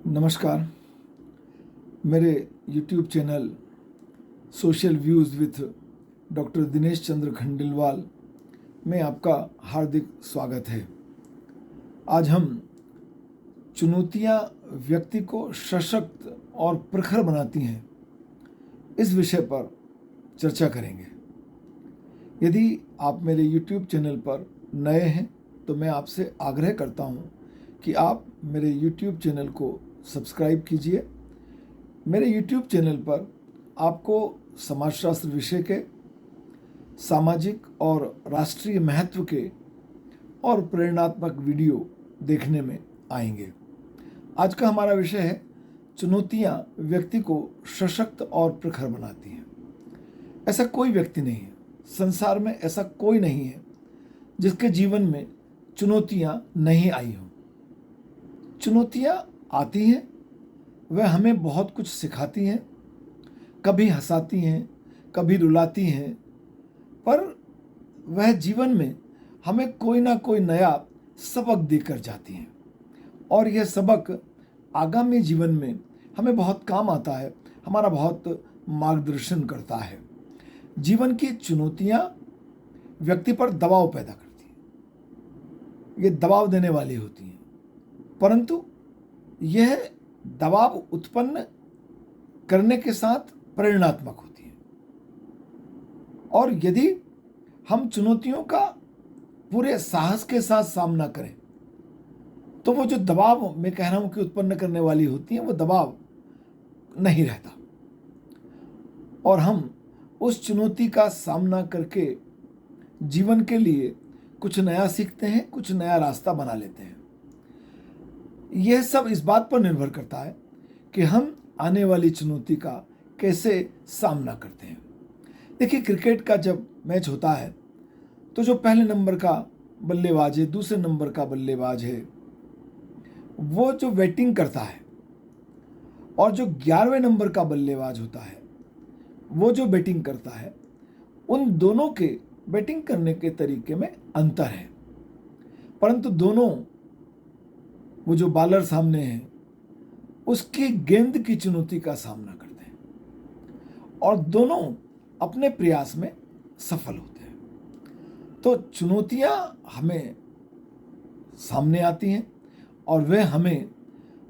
नमस्कार। मेरे YouTube channel social views with doctor Dinesh Chandra Khandelwal में आपका हार्दिक स्वागत है। आज हम चुनौतियाँ व्यक्ति को सशक्त और प्रखर बनाती हैं, इस विषय पर चर्चा करेंगे। यदि आप मेरे YouTube चैनल पर नए हैं तो मैं आपसे आग्रह करता हूँ कि आप मेरे YouTube चैनल को सब्सक्राइब कीजिए। मेरे YouTube चैनल पर आपको समाजशास्त्र विषय के, सामाजिक और राष्ट्रीय महत्व के और प्रेरणात्मक वीडियो देखने में आएंगे। आज का हमारा विषय है चुनौतियाँ व्यक्ति को सशक्त और प्रखर बनाती हैं। ऐसा कोई व्यक्ति नहीं है, संसार में ऐसा कोई नहीं है जिसके जीवन में चुनौतियाँ नहीं आई हों। चुनौतियाँ आती हैं, वह हमें बहुत कुछ सिखाती हैं, कभी हंसाती हैं, कभी रुलाती हैं, पर वह जीवन में हमें कोई ना कोई नया सबक देकर जाती हैं और यह सबक आगामी जीवन में हमें बहुत काम आता है, हमारा बहुत मार्गदर्शन करता है। जीवन की चुनौतियाँ व्यक्ति पर दबाव पैदा करती हैं, ये दबाव देने वाली होती हैं, परंतु यह दबाव उत्पन्न करने के साथ प्रेरणात्मक होती है। और यदि हम चुनौतियों का पूरे साहस के साथ सामना करें तो वो जो दबाव मैं कह रहा हूं कि उत्पन्न करने वाली होती है, वो दबाव नहीं रहता और हम उस चुनौती का सामना करके जीवन के लिए कुछ नया सीखते हैं, कुछ नया रास्ता बना लेते हैं। यह सब इस बात पर निर्भर करता है कि हम आने वाली चुनौती का कैसे सामना करते हैं। देखिए, क्रिकेट का जब मैच होता है तो जो पहले नंबर का बल्लेबाज है, दूसरे नंबर का बल्लेबाज है, वो जो बैटिंग करता है और जो 11वें नंबर का बल्लेबाज होता है वो जो बैटिंग करता है, उन दोनों के बैटिंग करने के तरीके में अंतर है, परंतु दोनों, वो जो बॉलर सामने हैं उसकी गेंद की चुनौती का सामना करते हैं और दोनों अपने प्रयास में सफल होते हैं। तो चुनौतियां हमें सामने आती हैं और वे हमें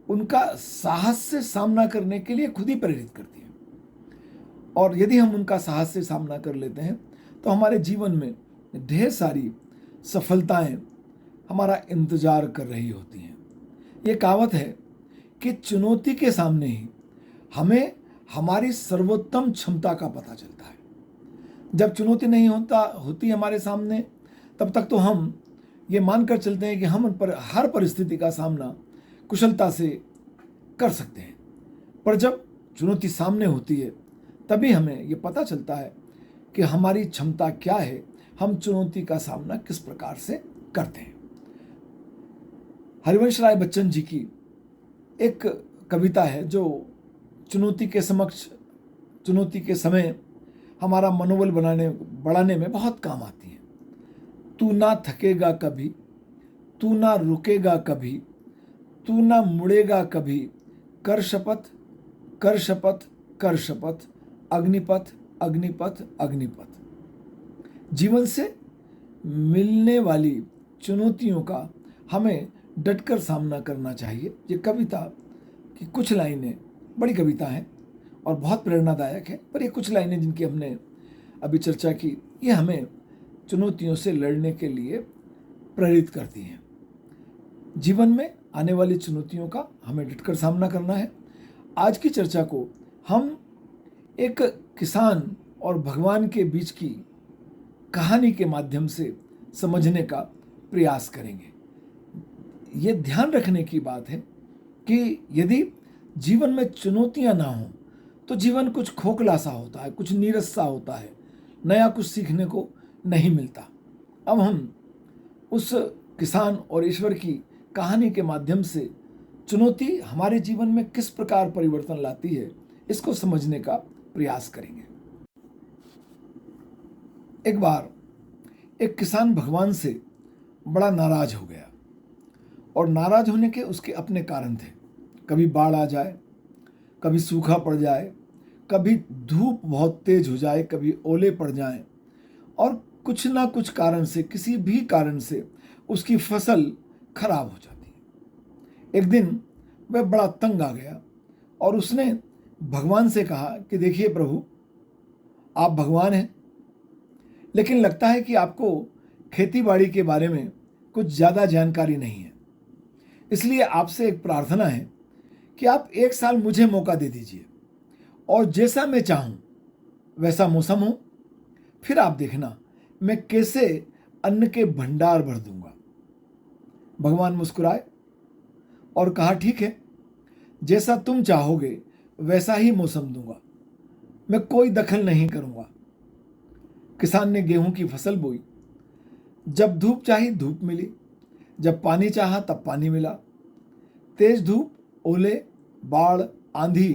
उनका साहस से सामना करने के लिए खुद ही प्रेरित करती हैं और यदि हम उनका साहस से सामना कर लेते हैं तो हमारे जीवन में ढेर सारी सफलताएं हमारा इंतजार कर रही होती हैं। ये कहावत है कि चुनौती के सामने ही हमें हमारी सर्वोत्तम क्षमता का पता चलता है। जब चुनौती नहीं होती हमारे सामने, तब तक तो हम ये मानकर चलते हैं कि हम उन पर हर परिस्थिति का सामना कुशलता से कर सकते हैं, पर जब चुनौती सामने होती है तभी हमें ये पता चलता है कि हमारी क्षमता क्या है, हम चुनौती का सामना किस प्रकार से करते हैं। हरिवंश राय बच्चन जी की एक कविता है जो चुनौती के समय हमारा मनोबल बढ़ाने में बहुत काम आती है। तू ना थकेगा कभी, तू ना रुकेगा कभी, तू ना मुड़ेगा कभी, कर शपथ कर शपथ कर शपथ, अग्निपथ अग्निपथ अग्निपथ। जीवन से मिलने वाली चुनौतियों का हमें डटकर सामना करना चाहिए। ये कविता की कुछ लाइनें, बड़ी कविता हैं और बहुत प्रेरणादायक है, पर ये कुछ लाइनें जिनकी हमने अभी चर्चा की, ये हमें चुनौतियों से लड़ने के लिए प्रेरित करती हैं। जीवन में आने वाली चुनौतियों का हमें डटकर सामना करना है। आज की चर्चा को हम एक किसान और भगवान के बीच की कहानी के माध्यम से समझने का प्रयास करेंगे। ये ध्यान रखने की बात है कि यदि जीवन में चुनौतियां ना हों तो जीवन कुछ खोखला सा होता है, कुछ नीरस सा होता है, नया कुछ सीखने को नहीं मिलता। अब हम उस किसान और ईश्वर की कहानी के माध्यम से चुनौती हमारे जीवन में किस प्रकार परिवर्तन लाती है, इसको समझने का प्रयास करेंगे। एक बार एक किसान भगवान से बड़ा नाराज हो गया और नाराज होने के उसके अपने कारण थे। कभी बाढ़ आ जाए, कभी सूखा पड़ जाए, कभी धूप बहुत तेज हो जाए, कभी ओले पड़ जाएं, और कुछ ना कुछ कारण से, किसी भी कारण से उसकी फसल खराब हो जाती है। एक दिन वह बड़ा तंग आ गया और उसने भगवान से कहा कि देखिए प्रभु, आप भगवान हैं, लेकिन लगता है कि आपको खेती बाड़ी के बारे में कुछ ज़्यादा जानकारी नहीं है। इसलिए आपसे एक प्रार्थना है कि आप 1 साल मुझे मौका दे दीजिए, और जैसा मैं चाहूँ वैसा मौसम हो, फिर आप देखना मैं कैसे अन्न के भंडार भर दूंगा। भगवान मुस्कुराए और कहा, ठीक है, जैसा तुम चाहोगे वैसा ही मौसम दूंगा, मैं कोई दखल नहीं करूंगा। किसान ने गेहूं की फसल बोई। जब धूप चाही धूप मिली, जब पानी चाहा तब पानी मिला। तेज धूप, ओले, बाढ़, आंधी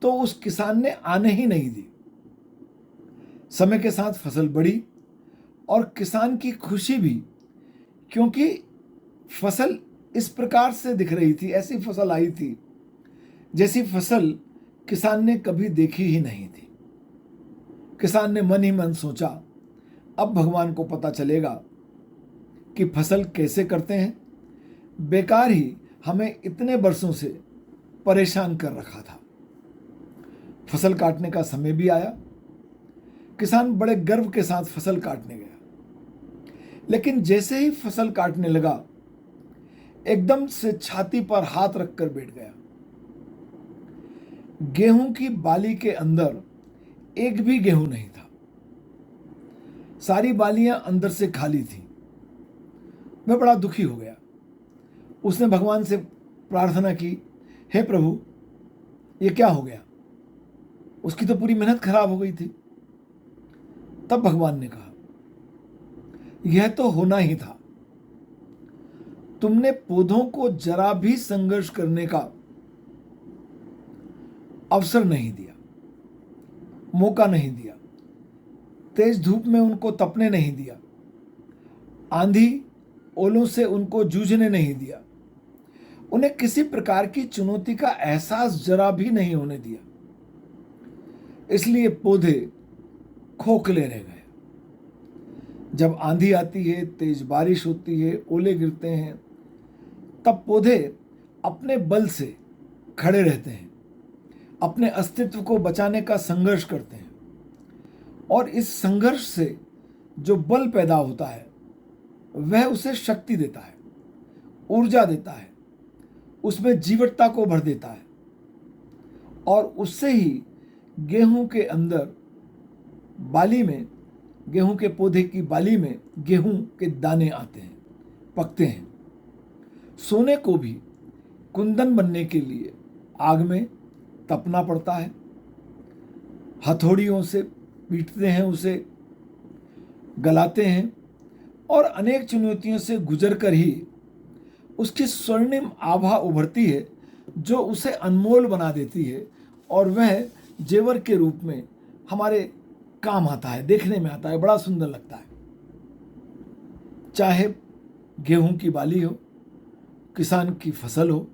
तो उस किसान ने आने ही नहीं दी। समय के साथ फसल बढ़ी और किसान की खुशी भी, क्योंकि फसल इस प्रकार से दिख रही थी, ऐसी फसल आई थी जैसी फसल किसान ने कभी देखी ही नहीं थी। किसान ने मन ही मन सोचा, अब भगवान को पता चलेगा कि फसल कैसे करते हैं। बेकार ही हमें इतने वर्षों से परेशान कर रखा था। फसल काटने का समय भी आया। किसान बड़े गर्व के साथ फसल काटने गया, लेकिन जैसे ही फसल काटने लगा, एकदम से छाती पर हाथ रखकर बैठ गया। गेहूं की बाली के अंदर एक भी गेहूं नहीं था। सारी बालियां अंदर से खाली थी। वह बड़ा दुखी हो गया। उसने भगवान से प्रार्थना की, हे प्रभु, ये क्या हो गया? उसकी तो पूरी मेहनत खराब हो गई थी। तब भगवान ने कहा, यह तो होना ही था। तुमने पौधों को जरा भी संघर्ष करने का अवसर नहीं दिया, मौका नहीं दिया। तेज धूप में उनको तपने नहीं दिया, आंधी ओलों से उनको जूझने नहीं दिया, उन्हें किसी प्रकार की चुनौती का एहसास जरा भी नहीं होने दिया। इसलिए पौधे खोखले रह गए। जब आंधी आती है, तेज बारिश होती है, ओले गिरते हैं, तब पौधे अपने बल से खड़े रहते हैं, अपने अस्तित्व को बचाने का संघर्ष करते हैं, और इस संघर्ष से जो बल पैदा होता है वह उसे शक्ति देता है, ऊर्जा देता है, उसमें जीवटता को भर देता है, और उससे ही गेहूं के अंदर बाली में, गेहूं के पौधे की बाली में गेहूं के दाने आते हैं, पकते हैं। सोने को भी कुंदन बनने के लिए आग में तपना पड़ता है, हथौड़ियों से पीटते हैं, उसे गलाते हैं, और अनेक चुनौतियों से गुजरकर ही उसकी स्वर्णिम आभा उभरती है, जो उसे अनमोल बना देती है, और वह जेवर के रूप में हमारे काम आता है, देखने में आता है, बड़ा सुंदर लगता है। चाहे गेहूं की बाली हो, किसान की फसल हो,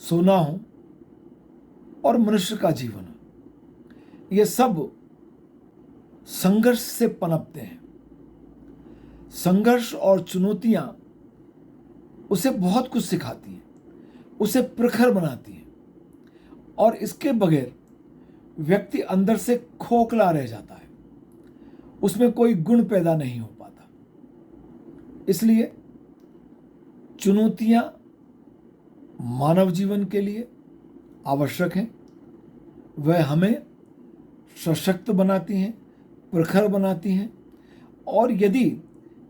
सोना हो, और मनुष्य का जीवन हो, ये सब संघर्ष से पनपते हैं। संघर्ष और चुनौतियां उसे बहुत कुछ सिखाती हैं, उसे प्रखर बनाती हैं, और इसके बगैर व्यक्ति अंदर से खोखला रह जाता है, उसमें कोई गुण पैदा नहीं हो पाता। इसलिए चुनौतियां मानव जीवन के लिए आवश्यक हैं। वह हमें सशक्त बनाती हैं, प्रखर बनाती हैं, और यदि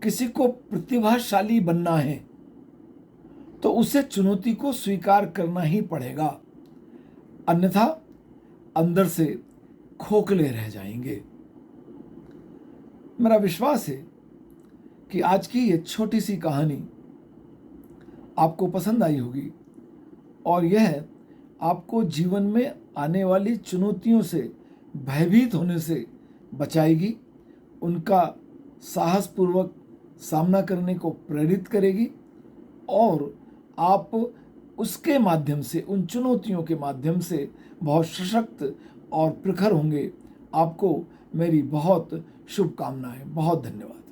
किसी को प्रतिभाशाली बनना है तो उसे चुनौती को स्वीकार करना ही पड़ेगा, अन्यथा अंदर से खोखले रह जाएंगे। मेरा विश्वास है कि आज की ये छोटी सी कहानी आपको पसंद आई होगी, और यह आपको जीवन में आने वाली चुनौतियों से भयभीत होने से बचाएगी, उनका साहसपूर्वक सामना करने को प्रेरित करेगी, और आप उसके माध्यम से, उन चुनौतियों के माध्यम से बहुत सशक्त और प्रखर होंगे। आपको मेरी बहुत शुभकामनाएं। बहुत धन्यवाद।